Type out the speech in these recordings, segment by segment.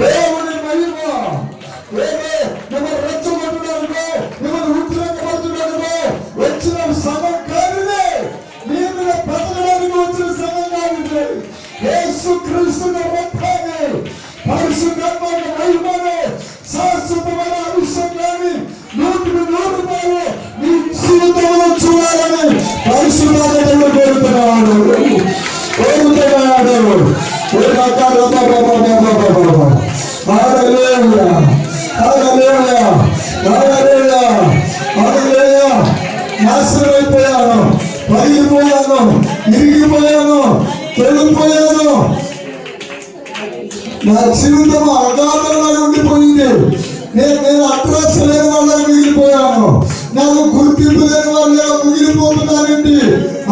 దేవుని మహిమ మిమ్మల్ని రెచ్చగొట్టడానికి, మిమ్మల్ని ఉద్రేకపరచడానికి వచ్చిన సమయం కానిదే, మీ మీద బ్రతకడానికి వచ్చిన సమయం కానిదే. యేసుక్రీస్తు రక్తాన్ని, పరిశుద్ధాత్మ మహిమను, శాశ్వతమైన అభిషేకాన్ని 100% మీ జీవితంలో చూడాలని పరిశుద్ధాత్మ కోరుతున్నాడు. నాశనమైపోయాను, పగిలిపోయాను, ఇరిగిపోయాను, తొలిగిపోయాను. నా జీవితం అగాధంగా ఉండిపోయింది. నేను అడ్రస్ లేని వాళ్ళగా మిగిలిపోయాను. నాకు గుర్తింపు లేని వాళ్ళగా మిగిలిపోతున్నానండి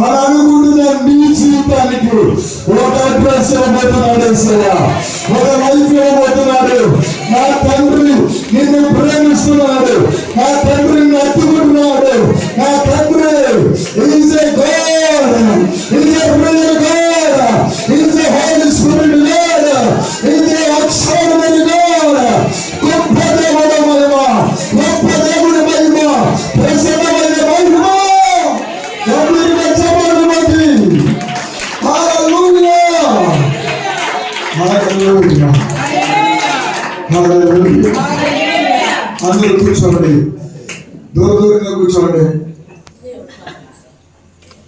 అని అనుకుంటున్నాను. నీ జీవితానికి ఒక అడ్రస్ ఇవ్వబోతున్నాడు, ఒక లైఫ్ ఇవ్వబోతున్నాడు. నా తండ్రి నిన్ను ప్రేమిస్తున్నాడు, నా తండ్రి నిన్ను అత్తుకుంటున్నాడు. నా తండ్రి is a God, is a real God, is a Holy Spirit God, is a extraordinary God. గొప్ప దేవుడు మహిమ, గొప్ప దేవుడి మహిమ, ప్రసన్నమైన మహిమ, గంభీరంగా చెప్పబడి హల్లెలూయా, హల్లెలూయా, హల్లెలూయా. అందరూ కూర్చోండి, దూరంగా కూర్చోండి.